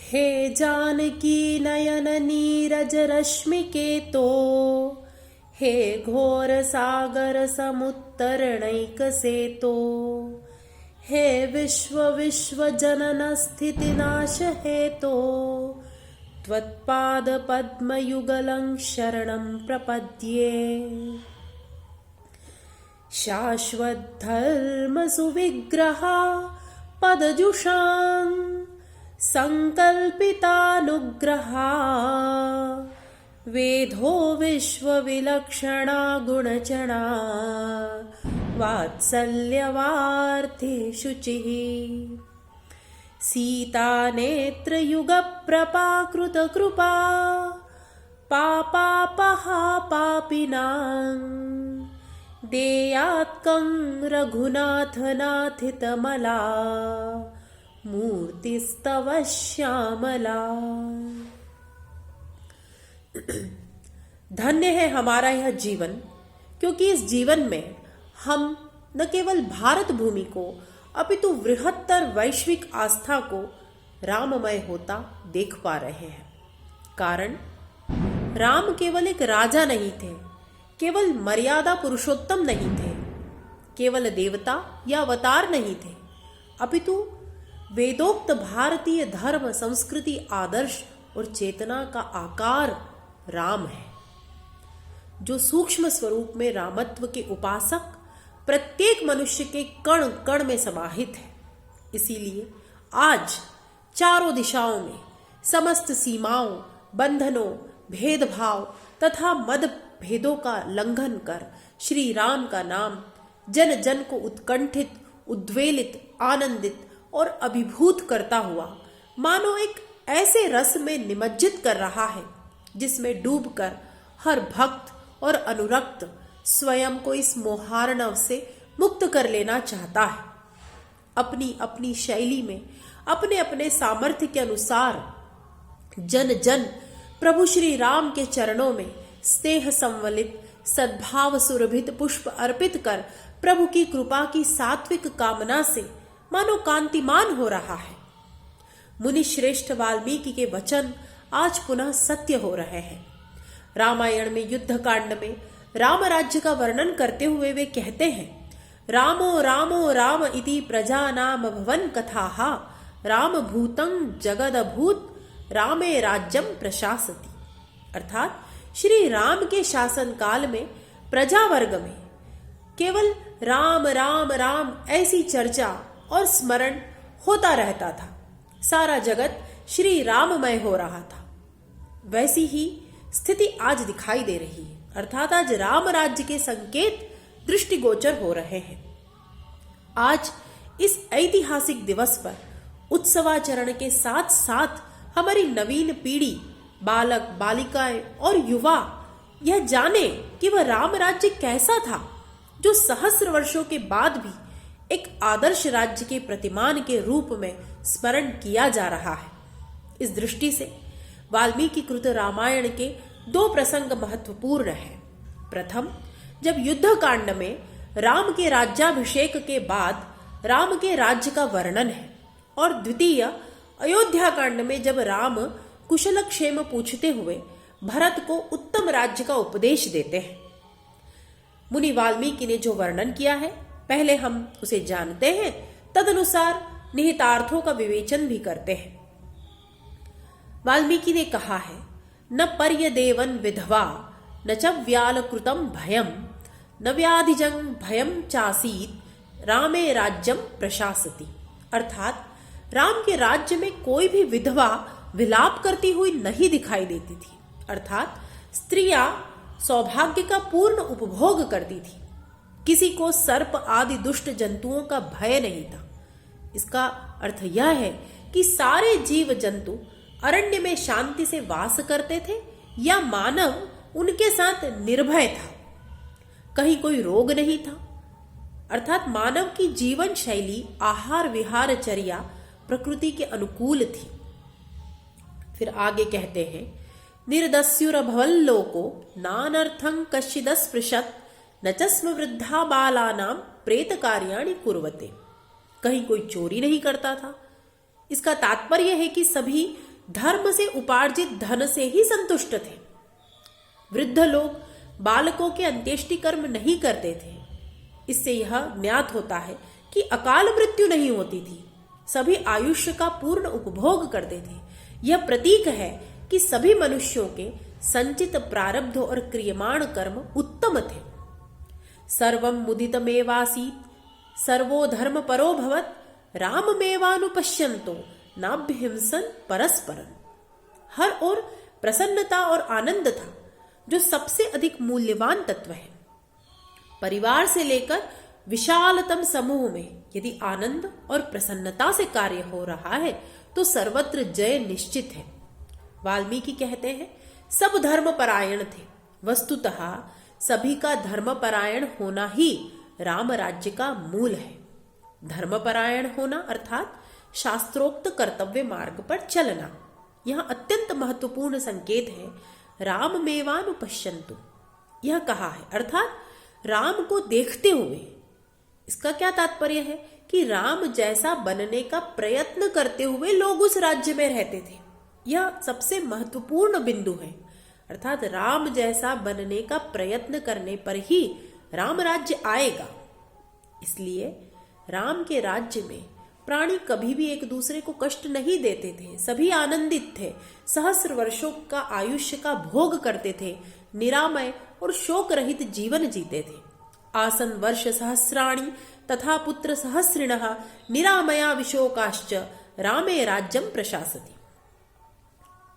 हे जानकी नयन नीरज रश्मि केतो, हे घोर सागर समुत्तरणैक सेतो, हे विश्व विश्व जनन स्थिति नाश हेतो, त्वत्पाद पद्मयुगलं शरणं प्रपद्ये। शाश्वत धर्म सुविग्रहा पदजुषां संकल्पितानुग्रहा, वेधो विश्वविलक्षणा गुणचणा, वात्सल्यवार्थे शुचिः। सीता नेत्रयुगप्रपाकृतकृपा, पापापहा पापिनां, देयात्कं रघुनाथनाथितमला, मूर्तिस्तव श्यामला। धन्य है हमारा यह जीवन, क्योंकि इस जीवन में हम न केवल भारत भूमि को अपितु बृहत्तर वैश्विक आस्था को राममय होता देख पा रहे हैं। कारण राम केवल एक राजा नहीं थे, केवल मर्यादा पुरुषोत्तम नहीं थे, केवल देवता या अवतार नहीं थे, अपितु वेदोक्त भारतीय धर्म संस्कृति आदर्श और चेतना का आकार राम है, जो सूक्ष्म स्वरूप में रामत्व के उपासक प्रत्येक मनुष्य के कण कण में समाहित है। इसीलिए आज चारों दिशाओं में समस्त सीमाओं, बंधनों, भेदभाव तथा मतभेदों का लंघन कर श्री राम का नाम जन जन को उत्कंठित, उद्वेलित, आनंदित और अभिभूत करता हुआ मानो एक ऐसे रस में निमज्जित कर रहा है जिसमें डूबकर हर भक्त और अनुरक्त स्वयं को इस मोहार्णव से मुक्त कर लेना चाहता है। अपनी अपनी शैली में, अपने अपने सामर्थ्य के अनुसार जन जन प्रभु श्री राम के चरणों में स्नेह संवलित, सद्भाव सुरभित पुष्प अर्पित कर प्रभु की कृपा की सात्विक कामना से मानो कांतिमान हो रहा है। मुनि श्रेष्ठ वाल्मीकि के वचन आज पुनः सत्य हो रहे हैं। रामायण में युद्ध कांड में राम राज्य का वर्णन करते हुए वे कहते हैं, रामो रामो राम इति प्रजानाम भवन कथाः, राम भूतं जगदभूत रामे राज्यम प्रशासति। अर्थात श्री राम के शासन काल में प्रजा वर्ग में केवल राम राम राम ऐसी चर्चा और स्मरण होता रहता था। सारा जगत श्री राममय हो रहा था। वैसी ही स्थिति आज दिखाई दे रही है, अर्थात आज राम राज्य के संकेत दृष्टिगोचर हो रहे हैं। आज इस ऐतिहासिक दिवस पर उत्सवाचरण के साथ साथ हमारी नवीन पीढ़ी, बालक बालिकाएं और युवा यह जाने कि वह राम राज्य कैसा था जो सहस्र वर्षों के बाद भी एक आदर्श राज्य के प्रतिमान के रूप में स्मरण किया जा रहा है। इस दृष्टि से वाल्मीकि कृत रामायण के दो प्रसंग महत्वपूर्ण हैं। प्रथम, जब युद्ध कांड में राम के राज्याभिषेक के बाद राम के राज्य का वर्णन है, और द्वितीय अयोध्या कांड में जब राम कुशल क्षेम पूछते हुए भरत को उत्तम राज्य का उपदेश देते हैं। मुनि वाल्मीकि ने जो वर्णन किया है, पहले हम उसे जानते हैं, तदनुसार निहितार्थों का विवेचन भी करते हैं। वाल्मीकि ने कहा है, न पर्यदेवन विधवा न च व्यालकृतं भयम न व्याधिजं भयम चासीत रामे राज्यम प्रशासति। अर्थात राम के राज्य में कोई भी विधवा विलाप करती हुई नहीं दिखाई देती थी। अर्थात स्त्रियां सौभाग्य का पूर्ण उपभोग करती थी। किसी को सर्प आदि दुष्ट जंतुओं का भय नहीं था। इसका अर्थ यह है कि सारे जीव जंतु अरण्य में शांति से वास करते थे या मानव उनके साथ निर्भय था। कहीं कोई रोग नहीं था। अर्थात मानव की जीवन शैली, आहार विहार चर्या प्रकृति के अनुकूल थी। फिर आगे कहते हैं, निर्दस्युरभवल्लोको नानर्थं कश्चिदस्पृशत् न च स्म वृद्धा बालानां प्रेत कार्याणि कुर्वते। कहीं कोई चोरी नहीं करता था। इसका तात्पर्य है कि सभी धर्म से उपार्जित धन से ही संतुष्ट थे। वृद्ध लोग बालकों के अंत्येष्टि कर्म नहीं करते थे। इससे यह ज्ञात होता है कि अकाल मृत्यु नहीं होती थी। सभी आयुष्य का पूर्ण उपभोग करते थे। यह प्रतीक है कि सभी मनुष्यों के संचित प्रारब्ध और क्रियमाण कर्म उत्तम थे। सर्वं मुदितमेवासीत् सर्वो धर्म परो भवत् राममेवानुपश्यन्तो नाभ्यहिंसन परस्परं। हर ओर प्रसन्नता और आनंद था, जो सबसे अधिक मूल्यवान तत्व है। परिवार से लेकर विशालतम समूह में यदि आनंद और प्रसन्नता से कार्य हो रहा है तो सर्वत्र जय निश्चित है। वाल्मीकि कहते हैं, सब धर्मपरायण थे। वस्तुतः सभी का धर्मपरायण होना ही राम राज्य का मूल है। धर्मपरायण होना अर्थात शास्त्रोक्त कर्तव्य मार्ग पर चलना। यह अत्यंत महत्वपूर्ण संकेत है। राममेवानुपश्यन्तु यह कहा है, अर्थात राम को देखते हुए। इसका क्या तात्पर्य है कि राम जैसा बनने का प्रयत्न करते हुए लोग उस राज्य में रहते थे। यह सबसे महत्वपूर्ण बिंदु है। अर्थात राम जैसा बनने का प्रयत्न करने पर ही राम राज्य आएगा। इसलिए राम के राज्य में प्राणी कभी भी एक दूसरे को कष्ट नहीं देते थे। सभी आनंदित थे। सहस्र वर्षों का आयुष्य का भोग करते थे। निरामय और शोक रहित जीवन जीते थे। आसन वर्ष सहस्राणि तथा पुत्र सहस्रिणः निरामया विशोकाश्च रामे राज्यम प्रशासति।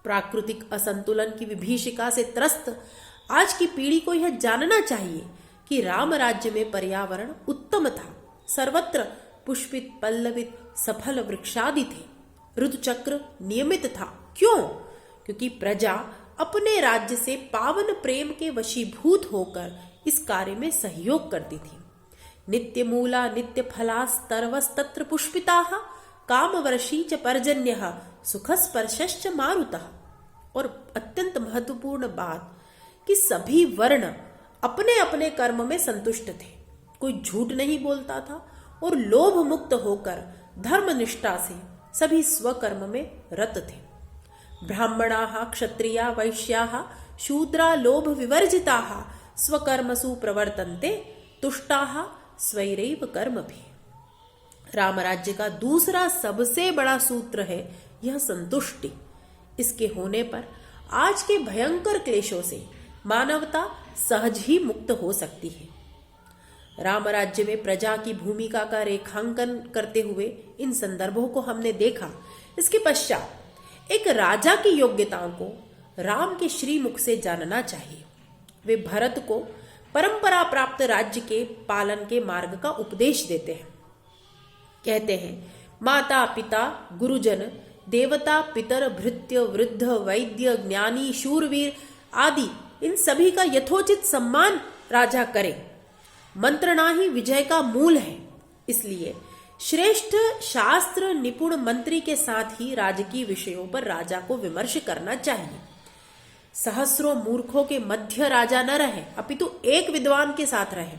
प्राकृतिक असंतुलन की विभीषिका से त्रस्त आज की पीढ़ी को यह जानना चाहिए कि राम राज्य में पर्यावरण उत्तम था। सर्वत्र पुष्पित पल्लवित सफल वृक्षादि थे। ऋतुचक्र नियमित था। क्यों? क्योंकि प्रजा अपने राज्य से पावन प्रेम के वशीभूत होकर इस कार्य में सहयोग करती थी। नित्य मूला नित्य फलास्तर्वस्तत्र पुष्पिताः कामवर्षी च पर्जन्यः सुखस्पर्शश्च मारुतः। और अत्यंत महत्वपूर्ण बात कि सभी वर्ण अपने अपने कर्म में संतुष्ट थे। कोई झूठ नहीं बोलता था और लोभ मुक्त होकर धर्मनिष्ठा से सभी स्वकर्म में रत थे। ब्राह्मणाः क्षत्रिया वैश्याः शूद्रा लोभ विवर्जिताः स्वकर्मसु प्रवर्तन्ते तुष्टाः स्वैरैव कर्मभिः। राम राज्य का दूसरा सबसे बड़ा सूत्र है यह संतुष्टि। इसके होने पर आज के भयंकर क्लेशों से मानवता सहज ही मुक्त हो सकती है। राम राज्य में प्रजा की भूमिका का रेखांकन करते हुए इन संदर्भों को हमने देखा। इसके पश्चात एक राजा की योग्यताओं को राम के श्रीमुख से जानना चाहिए। वे भरत को परंपरा प्राप्त राज्य के पालन के मार्ग का उपदेश देते हैं। कहते हैं, माता पिता गुरुजन देवता पितर भृत्य वृद्ध वैद्य ज्ञानी शूरवीर आदि इन सभी का यथोचित सम्मान राजा करे। मंत्रणा ही विजय का मूल है। इसलिए श्रेष्ठ शास्त्र निपुण मंत्री के साथ ही राजकीय विषयों पर राजा को विमर्श करना चाहिए। सहस्रों मूर्खों के मध्य राजा न रहे, अपितु एक विद्वान के साथ रहे।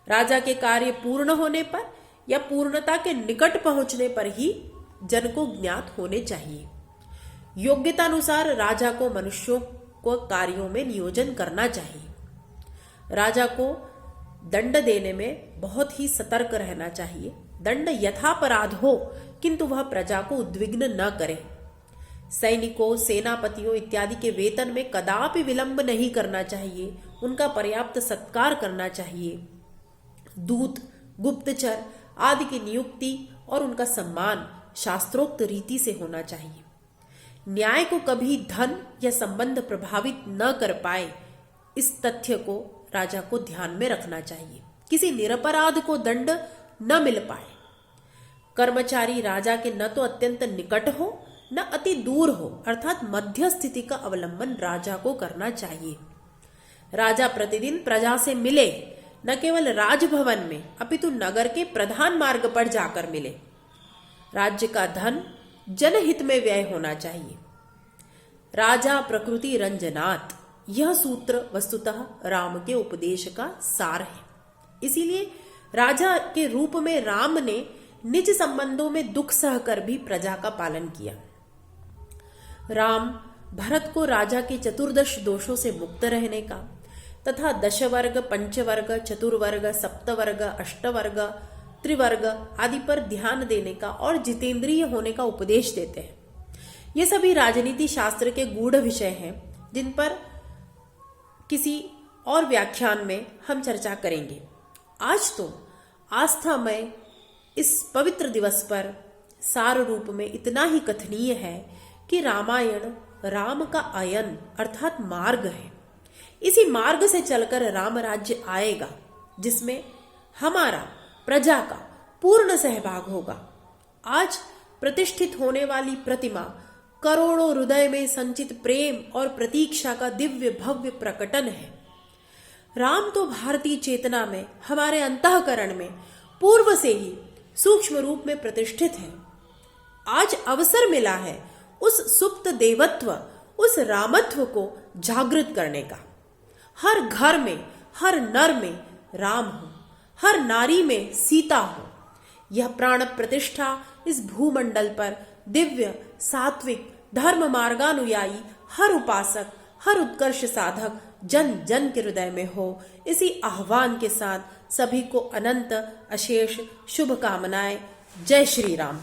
राजा के कार्य पूर्ण होने पर या पूर्णता के निकट पहुंचने पर ही जन को ज्ञात होने चाहिए। योग्यतानुसार राजा को मनुष्यों को कार्यों में नियोजन करना चाहिए। राजा को दंड देने में बहुत ही सतर्क रहना चाहिए। दंड यथापराध हो, किंतु वह प्रजा को उद्विग्न न करे। सैनिकों सेनापतियों इत्यादि के वेतन में कदापि विलंब नहीं करना चाहिए। उनका पर्याप्त सत्कार करना चाहिए। दूत गुप्तचर आदि की नियुक्ति और उनका सम्मान शास्त्रोक्त रीति से होना चाहिए। न्याय को कभी धन या संबंध प्रभावित न कर पाए, इस तथ्य को राजा को ध्यान में रखना चाहिए। किसी निरपराध को दंड न मिल पाए। कर्मचारी राजा के न तो अत्यंत निकट हो न अति दूर हो, अर्थात मध्य स्थिति का अवलंबन राजा को करना चाहिए। राजा प्रतिदिन प्रजा से मिले, न केवल राजभवन में अपितु नगर के प्रधान मार्ग पर जाकर मिले। राज्य का धन जनहित में व्यय होना चाहिए। राजा प्रकृति रंजनात्, यह सूत्र वस्तुतः राम के उपदेश का सार है। इसीलिए राजा के रूप में राम ने निज संबंधों में दुख सहकर भी प्रजा का पालन किया। राम भरत को राजा के चतुर्दश दोषों से मुक्त रहने का तथा दशवर्ग, पंचवर्ग, चतुर्वर्ग, सप्तवर्ग, अष्टवर्ग, त्रिवर्ग आदि पर ध्यान देने का और जितेंद्रिय होने का उपदेश देते हैं। ये सभी राजनीति शास्त्र के गूढ़ विषय हैं जिन पर किसी और व्याख्यान में हम चर्चा करेंगे। आज तो आस्थामय इस पवित्र दिवस पर सार रूप में इतना ही कथनीय है कि रामायण राम का आयन अर्थात मार्ग है। इसी मार्ग से चलकर राम राज्य आएगा जिसमें हमारा प्रजा का पूर्ण सहभाग होगा। आज प्रतिष्ठित होने वाली प्रतिमा करोड़ों हृदय में संचित प्रेम और प्रतीक्षा का दिव्य भव्य प्रकटन है। राम तो भारतीय चेतना में, हमारे अंतःकरण में पूर्व से ही सूक्ष्म रूप में प्रतिष्ठित है। आज अवसर मिला है उस सुप्त देवत्व, उस रामत्व को जागृत करने का। हर घर में, हर नर में राम हो, हर नारी में सीता हो। यह प्राण प्रतिष्ठा इस भूमंडल पर दिव्य सात्विक धर्म मार्गानुयायी हर उपासक, हर उत्कर्ष साधक जन जन के हृदय में हो। इसी आह्वान के साथ सभी को अनंत अशेष शुभकामनाएं। जय श्री राम।